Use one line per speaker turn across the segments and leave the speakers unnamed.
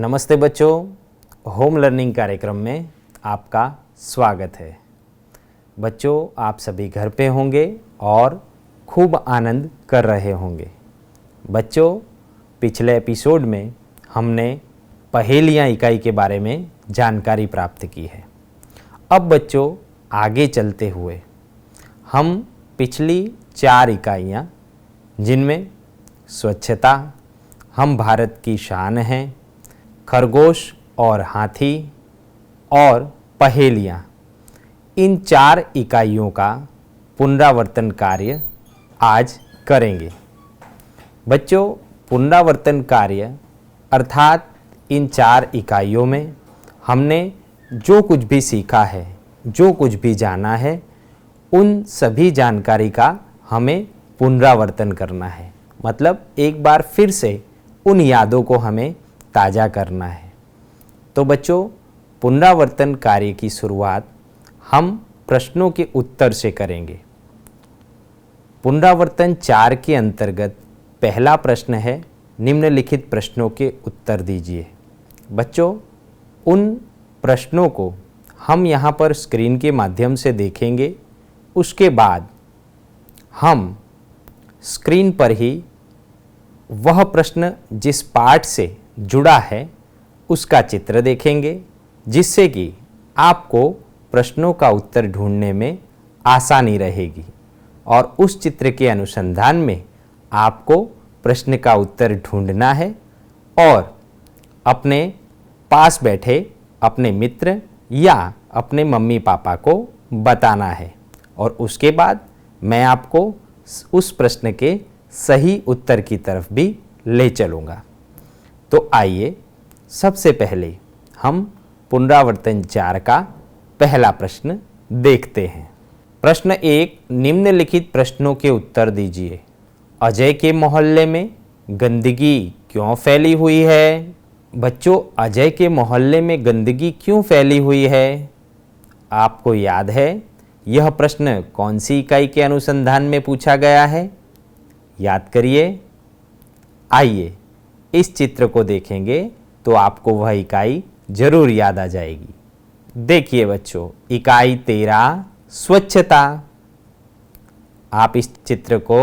नमस्ते बच्चों, home learning कार्यक्रम में आपका स्वागत है। बच्चों, आप सभी घर पे होंगे और खूब आनंद कर रहे होंगे। बच्चों, पिछले एपिसोड में हमने पहेलियाँ इकाई के बारे में जानकारी प्राप्त की है। अब बच्चों, आगे चलते हुए हम पिछली 4 इकाइयाँ, जिनमें स्वच्छता, हम भारत की शान हैं, खरगोश और हाथी और पहेलियाँ, इन 4 इकाइयों का पुनरावर्तन कार्य आज करेंगे। बच्चों, पुनरावर्तन कार्य अर्थात इन 4 इकाइयों में हमने जो कुछ भी सीखा है, जो कुछ भी जाना है, उन सभी जानकारी का हमें पुनरावर्तन करना है। मतलब एक बार फिर से उन यादों को हमें ताज़ा करना है। तो बच्चों, पुनरावर्तन कार्य की शुरुआत हम प्रश्नों के उत्तर से करेंगे। पुनरावर्तन 4 के अंतर्गत पहला प्रश्न है, निम्नलिखित प्रश्नों के उत्तर दीजिए। बच्चों, उन प्रश्नों को हम यहाँ पर स्क्रीन के माध्यम से देखेंगे। उसके बाद हम स्क्रीन पर ही वह प्रश्न जिस पाठ से जुड़ा है उसका चित्र देखेंगे, जिससे कि आपको प्रश्नों का उत्तर ढूंढने में आसानी रहेगी और उस चित्र के अनुसंधान में आपको प्रश्न का उत्तर ढूंढना है और अपने पास बैठे अपने मित्र या अपने मम्मी पापा को बताना है। और उसके बाद मैं आपको उस प्रश्न के सही उत्तर की तरफ भी ले चलूँगा। तो आइए सबसे पहले हम पुनरावर्तन 4 का पहला प्रश्न देखते हैं। प्रश्न 1, निम्नलिखित प्रश्नों के उत्तर दीजिए। अजय के मोहल्ले में गंदगी क्यों फैली हुई है? बच्चों, अजय के मोहल्ले में गंदगी क्यों फैली हुई है? आपको याद है यह प्रश्न कौन सी इकाई के अनुसंधान में पूछा गया है? याद करिए। आइए इस चित्र को देखेंगे तो आपको वह इकाई जरूर याद आ जाएगी। देखिए बच्चों, इकाई 13 स्वच्छता। आप इस चित्र को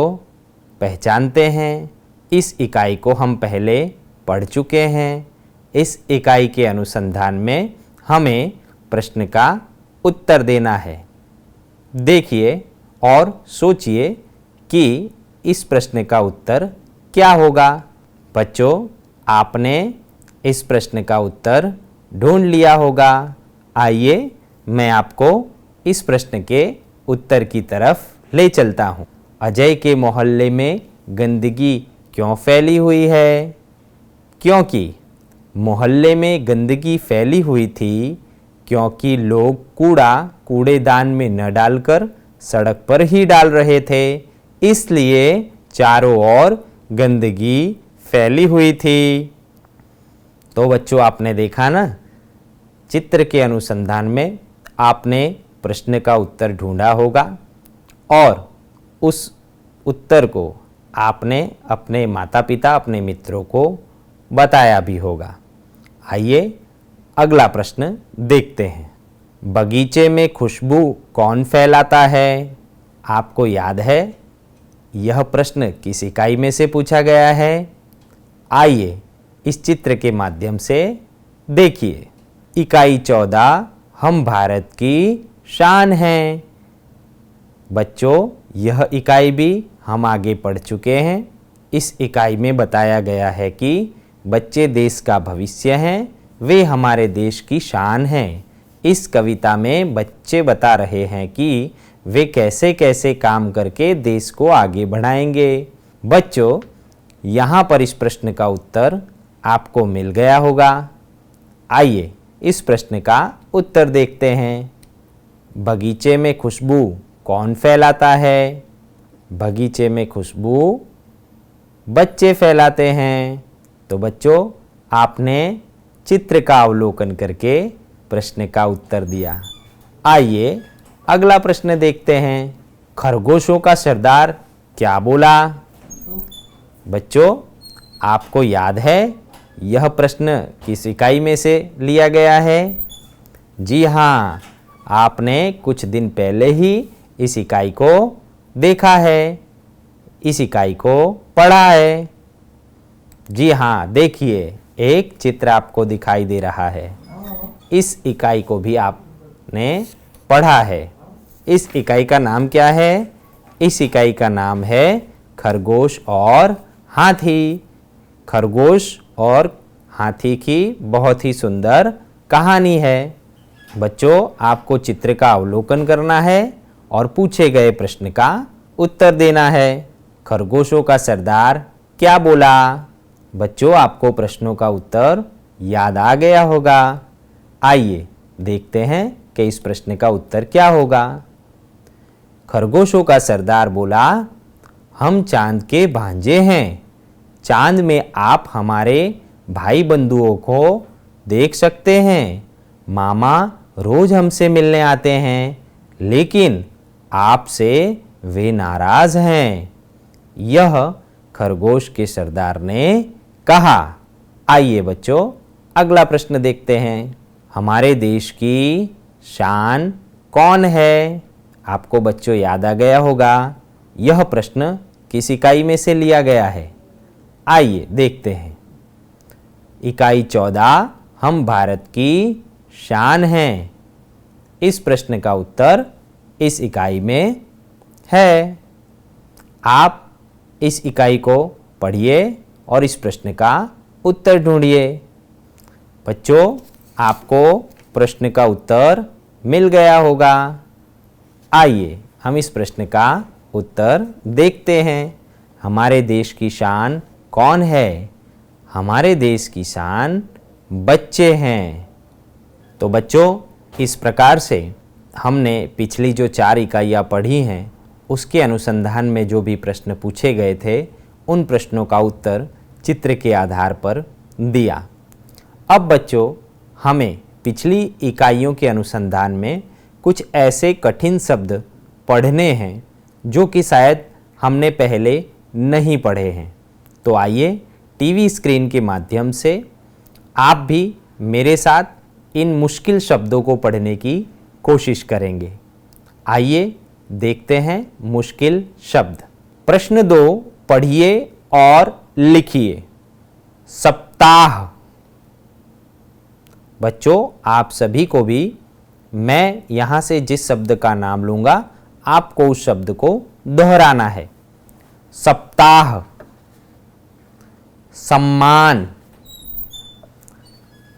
पहचानते हैं। इस इकाई को हम पहले पढ़ चुके हैं। इस इकाई के अनुसंधान में हमें प्रश्न का उत्तर देना है। देखिए और सोचिए कि इस प्रश्न का उत्तर क्या होगा। बच्चों, आपने इस प्रश्न का उत्तर ढूंढ लिया होगा। आइए मैं आपको इस प्रश्न के उत्तर की तरफ ले चलता हूँ। अजय के मोहल्ले में गंदगी क्यों फैली हुई है? क्योंकि मोहल्ले में गंदगी फैली हुई थी क्योंकि लोग कूड़ा कूड़ेदान में न डालकर सड़क पर ही डाल रहे थे, इसलिए चारों ओर गंदगी फैली हुई थी। तो बच्चों, आपने देखा ना, चित्र के अनुसंधान में आपने प्रश्न का उत्तर ढूंढा होगा और उस उत्तर को आपने अपने माता पिता, अपने मित्रों को बताया भी होगा। आइए अगला प्रश्न देखते हैं। बगीचे में खुशबू कौन फैलाता है? आपको याद है यह प्रश्न किस इकाई में से पूछा गया है? आइए इस चित्र के माध्यम से देखिए। इकाई 14, हम भारत की शान हैं। बच्चों, यह इकाई भी हम आगे पढ़ चुके हैं। इस इकाई में बताया गया है कि बच्चे देश का भविष्य हैं, वे हमारे देश की शान हैं। इस कविता में बच्चे बता रहे हैं कि वे कैसे कैसे काम करके देश को आगे बढ़ाएंगे। बच्चों, यहाँ पर इस प्रश्न का उत्तर आपको मिल गया होगा। आइए इस प्रश्न का उत्तर देखते हैं। बगीचे में खुशबू कौन फैलाता है? बगीचे में खुशबू बच्चे फैलाते हैं। तो बच्चों, आपने चित्र का अवलोकन करके प्रश्न का उत्तर दिया। आइए अगला प्रश्न देखते हैं। खरगोशों का सरदार क्या बोला? बच्चों, आपको याद है यह प्रश्न किस इकाई में से लिया गया है? जी हाँ, आपने कुछ दिन पहले ही इस इकाई को देखा है, इस इकाई को पढ़ा है। जी हाँ, देखिए एक चित्र आपको दिखाई दे रहा है। इस इकाई को भी आपने पढ़ा है। इस इकाई का नाम क्या है? इस इकाई का नाम है खरगोश और हाथी। खरगोश और हाथी की बहुत ही सुंदर कहानी है। बच्चों, आपको चित्र का अवलोकन करना है और पूछे गए प्रश्न का उत्तर देना है। खरगोशों का सरदार क्या बोला? बच्चों, आपको प्रश्नों का उत्तर याद आ गया होगा। आइए देखते हैं कि इस प्रश्न का उत्तर क्या होगा। खरगोशों का सरदार बोला, हम चांद के भांजे हैं। चांद में आप हमारे भाई बंधुओं को देख सकते हैं। मामा रोज हमसे मिलने आते हैं, लेकिन आपसे वे नाराज हैं। यह खरगोश के सरदार ने कहा। आइए बच्चों, अगला प्रश्न देखते हैं। हमारे देश की शान कौन है? आपको बच्चों याद आ गया होगा। यह प्रश्न किस इकाई में से लिया गया है? आइए देखते हैं। इकाई 14, हम भारत की शान हैं। इस प्रश्न का उत्तर इस इकाई में है। आप इस इकाई को पढ़िए और इस प्रश्न का उत्तर ढूंढिए। बच्चों, आपको प्रश्न का उत्तर मिल गया होगा। आइए हम इस प्रश्न का उत्तर देखते हैं। हमारे देश की शान कौन है? हमारे देश की शान बच्चे हैं। तो बच्चों, इस प्रकार से हमने पिछली जो 4 इकाइयाँ पढ़ी हैं, उसके अनुसंधान में जो भी प्रश्न पूछे गए थे, उन प्रश्नों का उत्तर चित्र के आधार पर दिया। अब बच्चों, हमें पिछली इकाइयों के अनुसंधान में कुछ ऐसे कठिन शब्द पढ़ने हैं जो कि शायद हमने पहले नहीं पढ़े हैं। तो आइए टीवी स्क्रीन के माध्यम से आप भी मेरे साथ इन मुश्किल शब्दों को पढ़ने की कोशिश करेंगे। आइए देखते हैं मुश्किल शब्द। प्रश्न 2 पढ़िए और लिखिए। सप्ताह। बच्चों, आप सभी को भी मैं यहाँ से जिस शब्द का नाम लूँगा, आपको उस शब्द को दोहराना है। सप्ताह। सम्मान।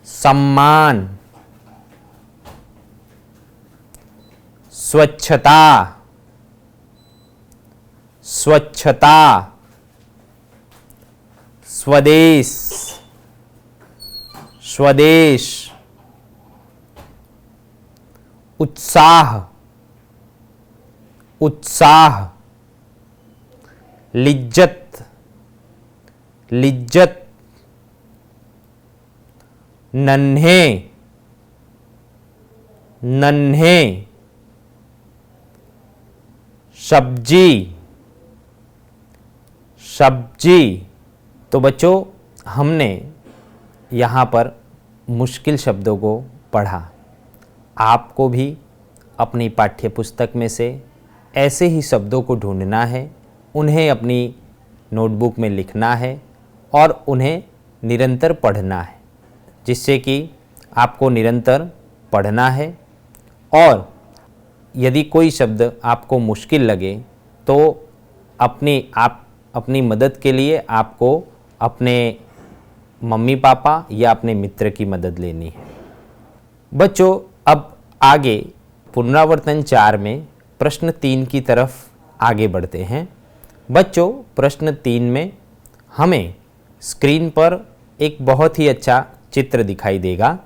सम्मान। स्वच्छता। स्वच्छता। स्वदेश। स्वदेश। उत्साह। उत्साह। लिज्जत। लिज्जत। नन्हे। नन्हे। सब्जी। सब्जी। तो बच्चों, हमने यहाँ पर मुश्किल शब्दों को पढ़ा। आपको भी अपनी पाठ्य पुस्तक में से ऐसे ही शब्दों को ढूंढना है, उन्हें अपनी नोटबुक में लिखना है और उन्हें निरंतर पढ़ना है, जिससे कि आपको निरंतर पढ़ना है। और यदि कोई शब्द आपको मुश्किल लगे तो अपनी मदद के लिए आपको अपने मम्मी पापा या अपने मित्र की मदद लेनी है। बच्चों, अब आगे पुनरावर्तन 4 में प्रश्न 3 की तरफ आगे बढ़ते हैं। बच्चों, प्रश्न 3 में हमें स्क्रीन पर एक बहुत ही अच्छा चित्र दिखाई देगा,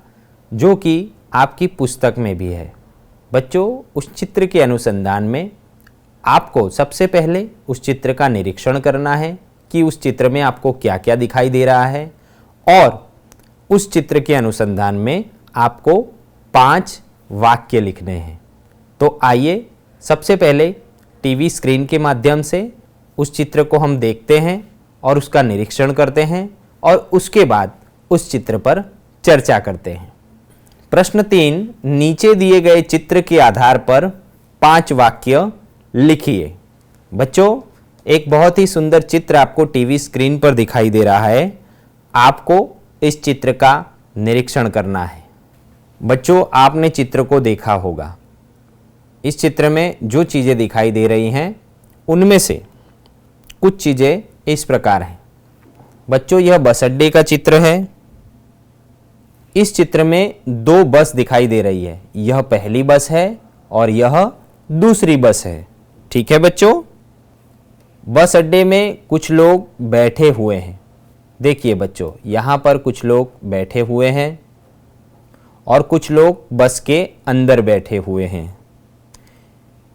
जो कि आपकी पुस्तक में भी है। बच्चों, उस चित्र के अनुसंधान में आपको सबसे पहले उस चित्र का निरीक्षण करना है कि उस चित्र में आपको क्या क्या दिखाई दे रहा है, और उस चित्र के अनुसंधान में आपको 5 वाक्य लिखने हैं। तो आइए सबसे पहले टीवी स्क्रीन के माध्यम से उस चित्र को हम देखते हैं और उसका निरीक्षण करते हैं, और उसके बाद उस चित्र पर चर्चा करते हैं। प्रश्न 3, नीचे दिए गए चित्र के आधार पर 5 वाक्य लिखिए। बच्चों, एक बहुत ही सुंदर चित्र आपको टीवी स्क्रीन पर दिखाई दे रहा है। आपको इस चित्र का निरीक्षण करना है। बच्चों, आपने चित्र को देखा होगा। इस चित्र में जो चीज़ें दिखाई दे रही हैं उनमें से कुछ चीज़ें इस प्रकार हैं। बच्चों, यह बस अड्डे का चित्र है। इस चित्र में 2 बस दिखाई दे रही है। यह पहली बस है और यह दूसरी बस है। ठीक है बच्चों, बस अड्डे में कुछ लोग बैठे हुए हैं। देखिए बच्चों, यहाँ पर कुछ लोग बैठे हुए हैं और कुछ लोग बस के अंदर बैठे हुए हैं।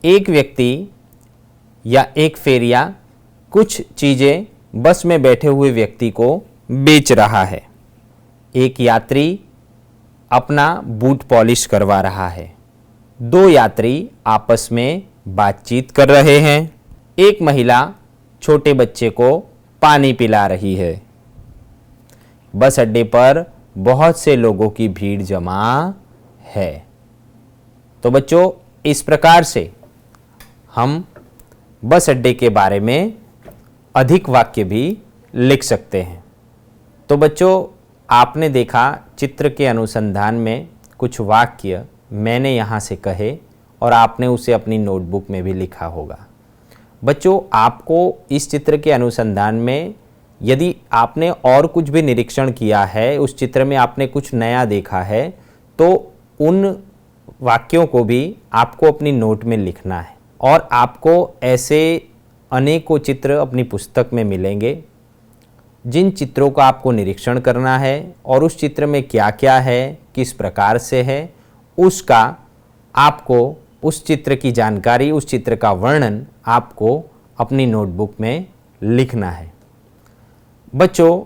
एक व्यक्ति या एक फेरिया कुछ चीज़ें बस में बैठे हुए व्यक्ति को बेच रहा है। एक यात्री अपना बूट पॉलिश करवा रहा है। 2 यात्री आपस में बातचीत कर रहे हैं। एक महिला छोटे बच्चे को पानी पिला रही है। बस अड्डे पर बहुत से लोगों की भीड़ जमा है। तो बच्चों, इस प्रकार से हम बस अड्डे के बारे में अधिक वाक्य भी लिख सकते हैं। तो बच्चों, आपने देखा चित्र के अनुसंधान में कुछ वाक्य मैंने यहाँ से कहे और आपने उसे अपनी नोटबुक में भी लिखा होगा। बच्चों, आपको इस चित्र के अनुसंधान में यदि आपने और कुछ भी निरीक्षण किया है, उस चित्र में आपने कुछ नया देखा है, तो उन वाक्यों को भी आपको अपनी नोट में लिखना है। और आपको ऐसे अनेकों चित्र अपनी पुस्तक में मिलेंगे जिन चित्रों का आपको निरीक्षण करना है और उस चित्र में क्या क्या है, किस प्रकार से है, उसका आपको उस चित्र की जानकारी, उस चित्र का वर्णन आपको अपनी नोटबुक में लिखना है। बच्चों,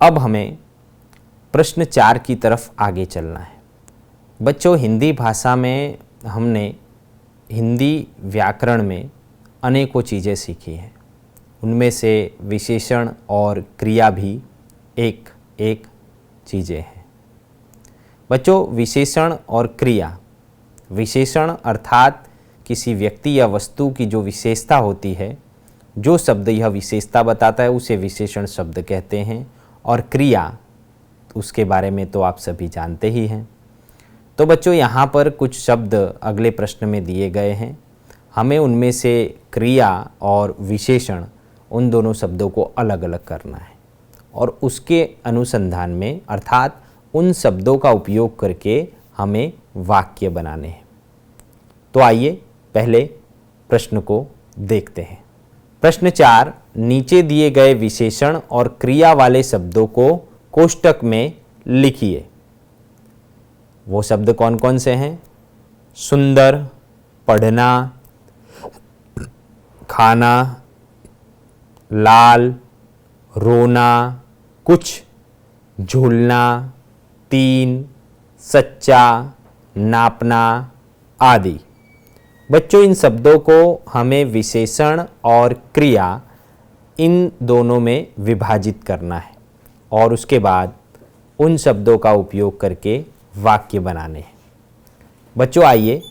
अब हमें प्रश्न 4 की तरफ आगे चलना है। बच्चों, हिंदी भाषा में हमने हिंदी व्याकरण में अनेकों चीज़ें सीखी हैं। उनमें से विशेषण और क्रिया भी एक एक चीज़ें हैं। बच्चों, विशेषण और क्रिया, विशेषण अर्थात किसी व्यक्ति या वस्तु की जो विशेषता होती है, जो शब्द यह विशेषता बताता है उसे विशेषण शब्द कहते हैं। और क्रिया, उसके बारे में तो आप सभी जानते ही हैं। तो बच्चों, यहाँ पर कुछ शब्द अगले प्रश्न में दिए गए हैं। हमें उनमें से क्रिया और विशेषण, उन दोनों शब्दों को अलग अलग करना है और उसके अनुसंधान में अर्थात उन शब्दों का उपयोग करके हमें वाक्य बनाने हैं। तो आइए पहले प्रश्न को देखते हैं। प्रश्न 4, नीचे दिए गए विशेषण और क्रिया वाले शब्दों को कोष्टक में लिखिए। वो शब्द कौन कौन से हैं? सुंदर, पढ़ना, खाना, लाल, रोना, कुछ, झूलना, 3, सच्चा, नापना आदि। बच्चों, इन शब्दों को हमें विशेषण और क्रिया इन दोनों में विभाजित करना है और उसके बाद उन शब्दों का उपयोग करके वाक्य बनाने हैं। बच्चों, आइए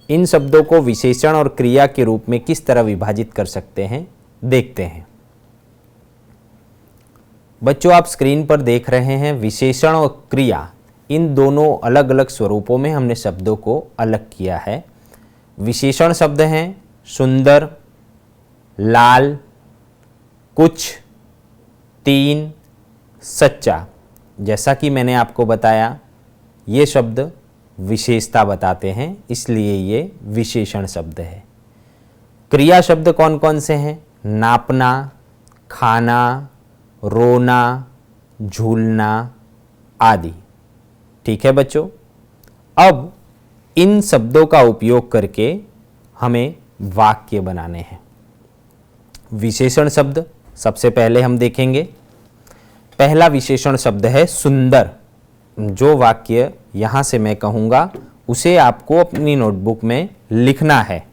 इन शब्दों को विशेषण और क्रिया के रूप में किस तरह विभाजित कर सकते हैं देखते हैं। बच्चों, आप स्क्रीन पर देख रहे हैं विशेषण और क्रिया, इन दोनों अलग अलग स्वरूपों में हमने शब्दों को अलग किया है। विशेषण शब्द हैं सुंदर, लाल, कुछ, 3, सच्चा। जैसा कि मैंने आपको बताया, ये शब्द विशेषता बताते हैं, इसलिए ये विशेषण शब्द है। क्रिया शब्द कौन कौन से हैं? नापना, खाना, रोना, झूलना आदि। ठीक है बच्चों, अब इन शब्दों का उपयोग करके हमें वाक्य बनाने हैं। विशेषण शब्द सबसे पहले हम देखेंगे। पहला विशेषण शब्द है सुंदर। जो वाक्य यहाँ से मैं कहूँगा उसे आपको अपनी नोटबुक में लिखना है।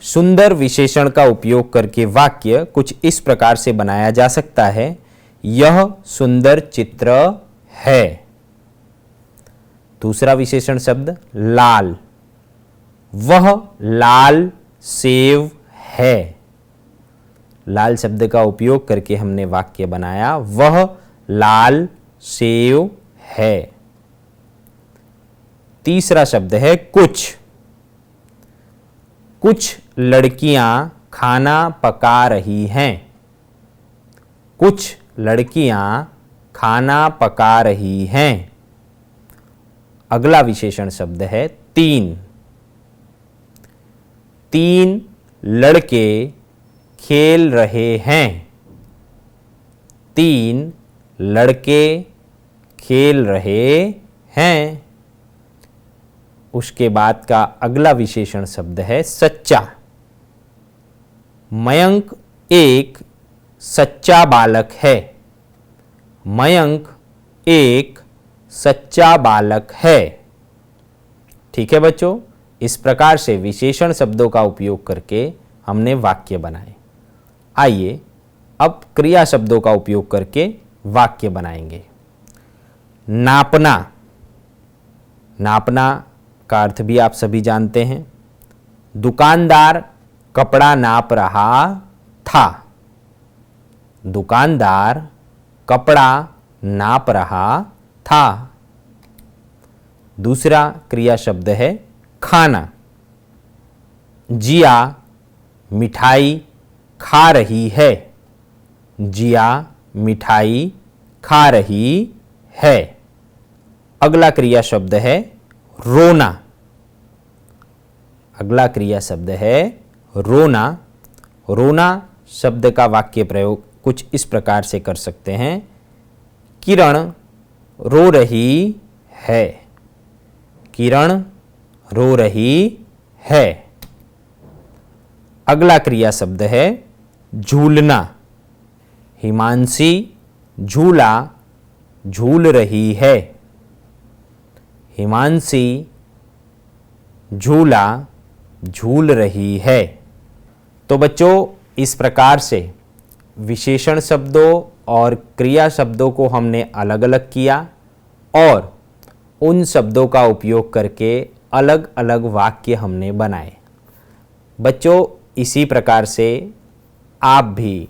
सुंदर विशेषण का उपयोग करके वाक्य कुछ इस प्रकार से बनाया जा सकता है। यह सुंदर चित्र है। दूसरा विशेषण शब्द लाल, वह लाल सेव है। लाल शब्द का उपयोग करके हमने वाक्य बनाया, वह लाल सेव है। तीसरा शब्द है कुछ, कुछ लड़कियां खाना पका रही हैं। कुछ लड़कियां खाना पका रही हैं। अगला विशेषण शब्द है तीन, तीन लड़के खेल रहे हैं। तीन लड़के खेल रहे हैं। उसके बाद का अगला विशेषण शब्द है सच्चा। मयंक एक सच्चा बालक है। मयंक एक सच्चा बालक है। ठीक है बच्चों, इस प्रकार से विशेषण शब्दों का उपयोग करके हमने वाक्य बनाए। आइए अब क्रिया शब्दों का उपयोग करके वाक्य बनाएंगे। नापना, नापना का अर्थ भी आप सभी जानते हैं। दुकानदार कपड़ा नाप रहा था। दुकानदार कपड़ा नाप रहा था। दूसरा क्रिया शब्द है खाना। जिया मिठाई खा रही है। जिया मिठाई खा रही है। अगला क्रिया शब्द है रोना। अगला क्रिया शब्द है रोना। रोना शब्द का वाक्य प्रयोग कुछ इस प्रकार से कर सकते हैं, किरण रो रही है। किरण रो रही है। अगला क्रिया शब्द है झूलना। हिमांशी झूला झूल रही है। हिमांशी झूला झूल रही है। तो बच्चों, इस प्रकार से विशेषण शब्दों और क्रिया शब्दों को हमने अलग अलग किया और उन शब्दों का उपयोग करके अलग अलग वाक्य हमने बनाए। बच्चों, इसी प्रकार से आप भी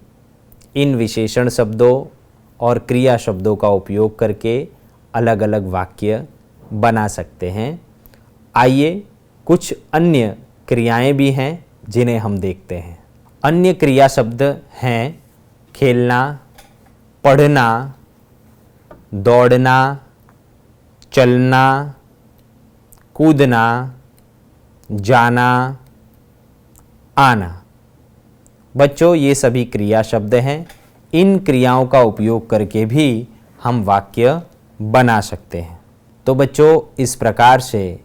इन विशेषण शब्दों और क्रिया शब्दों का उपयोग करके अलग अलग वाक्य बना सकते हैं। आइए कुछ अन्य क्रियाएं भी हैं जिन्हें हम देखते हैं। अन्य क्रिया शब्द हैं खेलना, पढ़ना, दौड़ना, चलना, कूदना, जाना, आना। बच्चों, ये सभी क्रिया शब्द हैं। इन क्रियाओं का उपयोग करके भी हम वाक्य बना सकते हैं। तो बच्चों, इस प्रकार से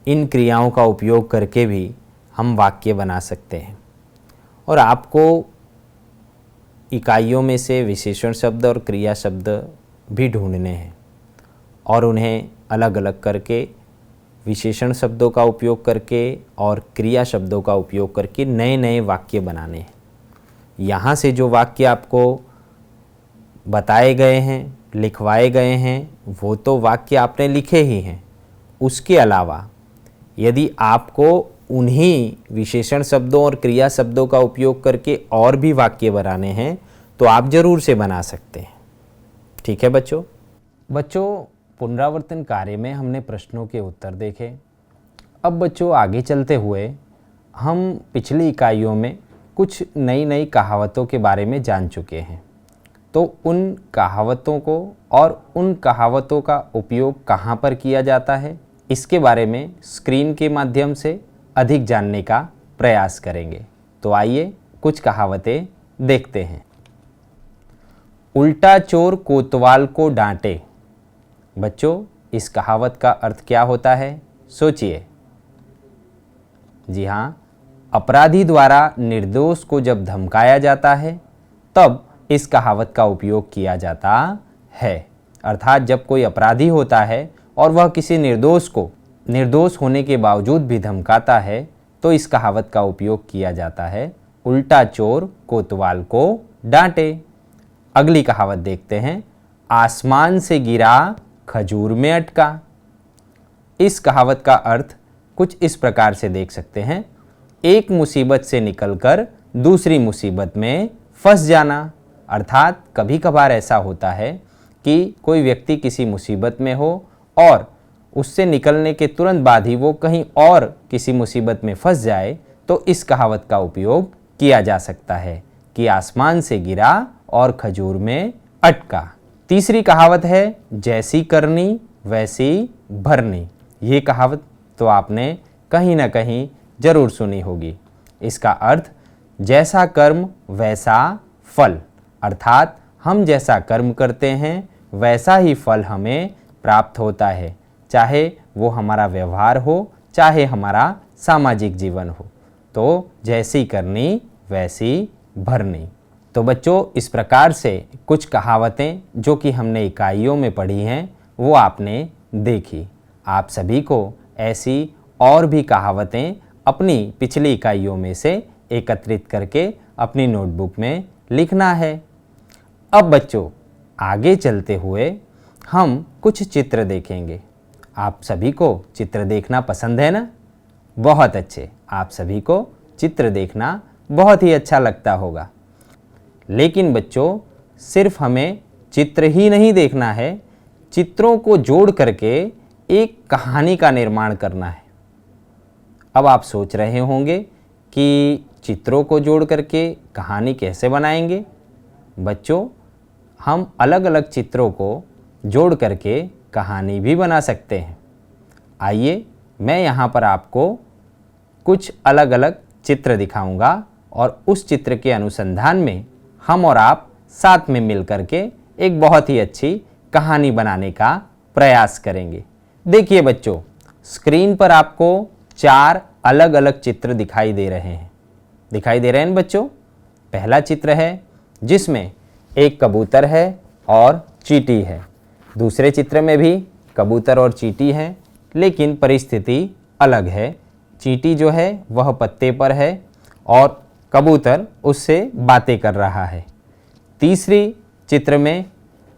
इन क्रियाओं का उपयोग करके भी हम वाक्य बना सकते हैं। और आपको इकाइयों में से विशेषण शब्द और क्रिया शब्द भी ढूंढने हैं और उन्हें अलग अलग करके विशेषण शब्दों का उपयोग करके और क्रिया शब्दों का उपयोग करके नए नए वाक्य बनाने हैं। यहाँ से जो वाक्य आपको बताए गए हैं, लिखवाए गए हैं, वो तो वाक्य आपने लिखे ही हैं। उसके अलावा यदि आपको उन्हीं विशेषण शब्दों और क्रिया शब्दों का उपयोग करके और भी वाक्य बनाने हैं तो आप ज़रूर से बना सकते हैं। ठीक है बच्चों। पुनरावर्तन कार्य में हमने प्रश्नों के उत्तर देखे। अब बच्चों, आगे चलते हुए हम पिछली इकाइयों में कुछ नई नई कहावतों के बारे में जान चुके हैं। तो उन कहावतों को और उन कहावतों का उपयोग कहाँ पर किया जाता है, इसके बारे में स्क्रीन के माध्यम से अधिक जानने का प्रयास करेंगे। तो आइए कुछ कहावतें देखते हैं। उल्टा चोर कोतवाल को डांटे। बच्चों, इस कहावत का अर्थ क्या होता है, सोचिए। जी हाँ, अपराधी द्वारा निर्दोष को जब धमकाया जाता है तब इस कहावत का उपयोग किया जाता है। अर्थात जब कोई अपराधी होता है और वह किसी निर्दोष को निर्दोष होने के बावजूद भी धमकाता है तो इस कहावत का उपयोग किया जाता है, उल्टा चोर कोतवाल को डांटे। अगली कहावत देखते हैं। आसमान से गिरा खजूर में अटका। इस कहावत का अर्थ कुछ इस प्रकार से देख सकते हैं। एक मुसीबत से निकलकर दूसरी मुसीबत में फंस जाना। अर्थात कभी कभार ऐसा होता है कि कोई व्यक्ति किसी मुसीबत में हो और उससे निकलने के तुरंत बाद ही वो कहीं और किसी मुसीबत में फंस जाए, तो इस कहावत का उपयोग किया जा सकता है कि आसमान से गिरा और खजूर में अटका। तीसरी कहावत है जैसी करनी वैसी भरनी। ये कहावत तो आपने कहीं ना कहीं जरूर सुनी होगी। इसका अर्थ जैसा कर्म वैसा फल, अर्थात हम जैसा कर्म करते हैं वैसा ही फल हमें प्राप्त होता है, चाहे वो हमारा व्यवहार हो चाहे हमारा सामाजिक जीवन हो। तो जैसी करनी वैसी भरनी। तो बच्चों, इस प्रकार से कुछ कहावतें जो कि हमने इकाइयों में पढ़ी हैं वो आपने देखी। आप सभी को ऐसी और भी कहावतें अपनी पिछली इकाइयों में से एकत्रित करके अपनी नोटबुक में लिखना है। अब बच्चों, आगे चलते हुए हम कुछ चित्र देखेंगे। आप सभी को चित्र देखना पसंद है ना? बहुत अच्छे, आप सभी को चित्र देखना बहुत ही अच्छा लगता होगा। लेकिन बच्चों, सिर्फ हमें चित्र ही नहीं देखना है, चित्रों को जोड़ करके एक कहानी का निर्माण करना है। अब आप सोच रहे होंगे कि चित्रों को जोड़ करके कहानी कैसे बनाएंगे? बच्चों, हम अलग अलग चित्रों को जोड़ करके कहानी भी बना सकते हैं। आइए, मैं यहाँ पर आपको कुछ अलग अलग चित्र दिखाऊंगा और उस चित्र के अनुसंधान में हम और आप साथ में मिल करके एक बहुत ही अच्छी कहानी बनाने का प्रयास करेंगे। देखिए बच्चों, स्क्रीन पर आपको 4 अलग अलग चित्र दिखाई दे रहे हैं। दिखाई दे रहे हैं बच्चों? पहला चित्र है जिसमें एक कबूतर है और चींटी है। दूसरे चित्र में भी कबूतर और चींटी है, लेकिन परिस्थिति अलग है। चींटी जो है वह पत्ते पर है और कबूतर उससे बातें कर रहा है। तीसरी चित्र में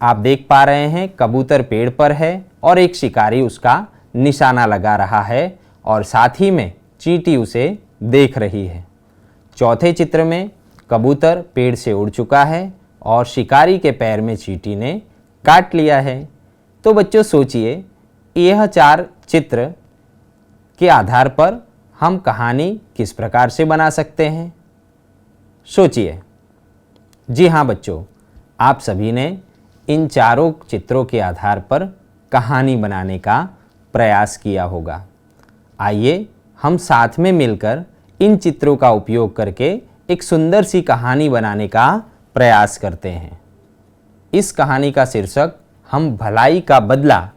आप देख पा रहे हैं कबूतर पेड़ पर है और एक शिकारी उसका निशाना लगा रहा है और साथ ही में चींटी उसे देख रही है। चौथे चित्र में कबूतर पेड़ से उड़ चुका है और शिकारी के पैर में चींटी ने काट लिया है। तो बच्चों सोचिए, यह 4 चित्र के आधार पर हम कहानी किस प्रकार से बना सकते हैं? सोचिए। जी हाँ बच्चों, आप सभी ने इन चारों चित्रों के आधार पर कहानी बनाने का प्रयास किया होगा। आइए हम साथ में मिलकर इन चित्रों का उपयोग करके एक सुंदर सी कहानी बनाने का प्रयास करते हैं। इस कहानी का शीर्षक हम भलाई का बदला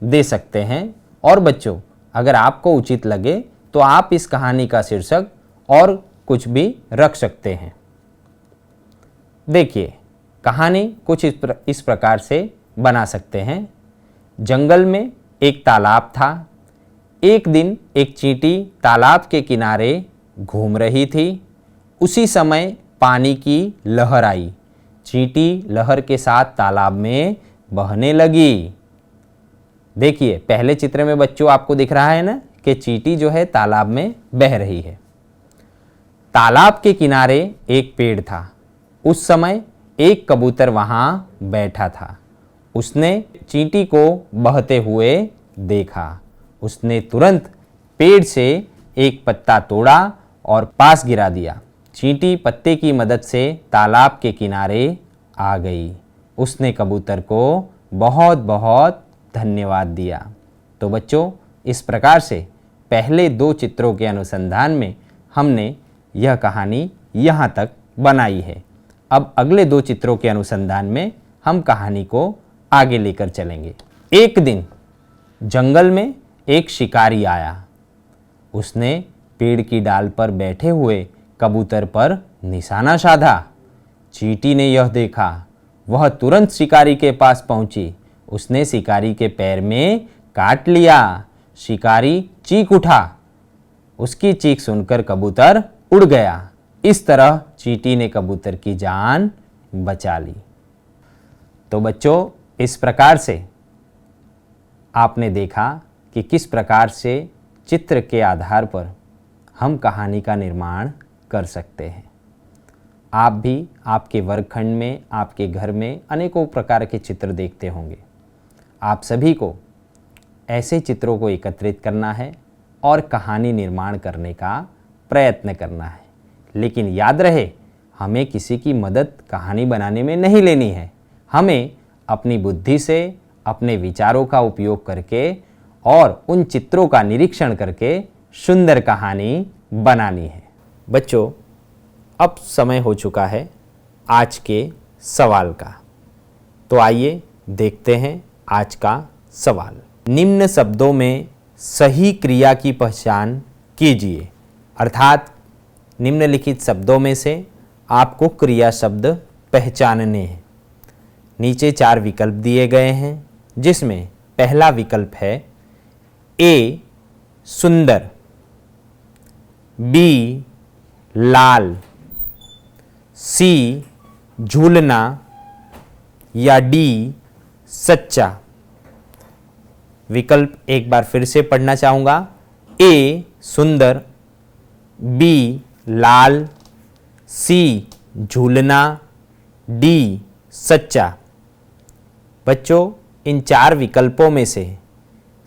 दे सकते हैं और बच्चों, अगर आपको उचित लगे तो आप इस कहानी का शीर्षक और कुछ भी रख सकते हैं। देखिए, कहानी कुछ इस प्रकार से बना सकते हैं। जंगल में एक तालाब था। एक दिन एक चींटी तालाब के किनारे घूम रही थी। उसी समय पानी की लहर आई। चींटी लहर के साथ तालाब में बहने लगी। देखिए, पहले चित्र में बच्चों आपको दिख रहा है ना कि चींटी जो है तालाब में बह रही है। तालाब के किनारे एक पेड़ था। उस समय एक कबूतर वहां बैठा था। उसने चींटी को बहते हुए देखा। उसने तुरंत पेड़ से एक पत्ता तोड़ा और पास गिरा दिया। चींटी पत्ते की मदद से तालाब के किनारे आ गई। उसने कबूतर को बहुत बहुत धन्यवाद दिया। तो बच्चों, इस प्रकार से पहले 2 चित्रों के अनुसंधान में हमने यह कहानी यहाँ तक बनाई है। अब अगले 2 चित्रों के अनुसंधान में हम कहानी को आगे लेकर चलेंगे। एक दिन जंगल में एक शिकारी आया। उसने पेड़ की डाल पर बैठे हुए कबूतर पर निशाना साधा। चींटी ने यह देखा। वह तुरंत शिकारी के पास पहुंची। उसने शिकारी के पैर में काट लिया। शिकारी चीख उठा। उसकी चीख सुनकर कबूतर उड़ गया। इस तरह चींटी ने कबूतर की जान बचा ली। तो बच्चों, इस प्रकार से आपने देखा कि किस प्रकार से चित्र के आधार पर हम कहानी का निर्माण कर सकते हैं। आप भी आपके वर्गखंड में, आपके घर में अनेकों प्रकार के चित्र देखते होंगे। आप सभी को ऐसे चित्रों को एकत्रित करना है और कहानी निर्माण करने का प्रयत्न करना है। लेकिन याद रहे, हमें किसी की मदद कहानी बनाने में नहीं लेनी है। हमें अपनी बुद्धि से, अपने विचारों का उपयोग करके और उन चित्रों का निरीक्षण करके सुंदर कहानी बनानी है। बच्चों, अब समय हो चुका है आज के सवाल का। तो आइए देखते हैं आज का सवाल। निम्न शब्दों में सही क्रिया की पहचान कीजिए। अर्थात निम्नलिखित शब्दों में से आपको क्रिया शब्द पहचानने हैं। नीचे 4 विकल्प दिए गए हैं, जिसमें पहला विकल्प है ए सुंदर, बी लाल, सी झूलना या डी सच्चा। विकल्प एक बार फिर से पढ़ना चाहूँगा। ए सुंदर, बी लाल, सी झूलना, डी सच्चा। बच्चों, इन 4 विकल्पों में से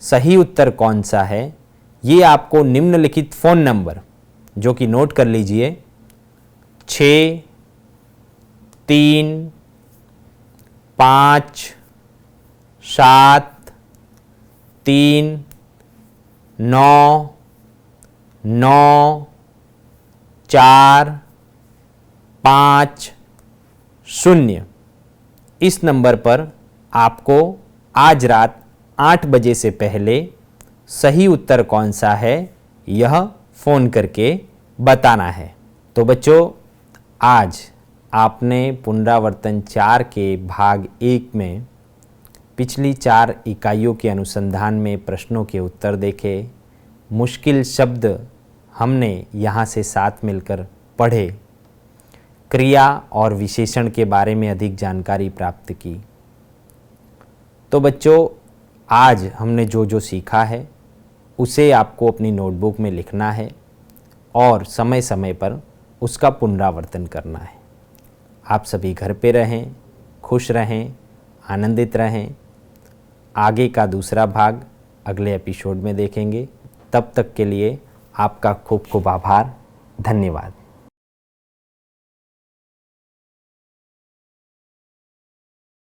सही उत्तर कौन सा है, ये आपको निम्नलिखित फ़ोन नंबर, जो कि नोट कर लीजिए, 6 3 5 7 3 9 9 4 5 0 इस नंबर पर आपको आज रात 8 बजे से पहले सही उत्तर कौन सा है यह फ़ोन करके बताना है। तो बच्चों, आज आपने पुनरावर्तन 4 के भाग 1 में पिछली 4 इकाइयों के अनुसंधान में प्रश्नों के उत्तर देखे। मुश्किल शब्द हमने यहाँ से साथ मिलकर पढ़े। क्रिया और विशेषण के बारे में अधिक जानकारी प्राप्त की। तो बच्चों, आज हमने जो जो सीखा है उसे आपको अपनी नोटबुक में लिखना है और समय समय पर उसका पुनरावर्तन करना है। आप सभी घर पे रहें, खुश रहें, आनंदित रहें। आगे का दूसरा भाग अगले एपिसोड में देखेंगे। तब तक के लिए आपका खूब खूब आभार। धन्यवाद।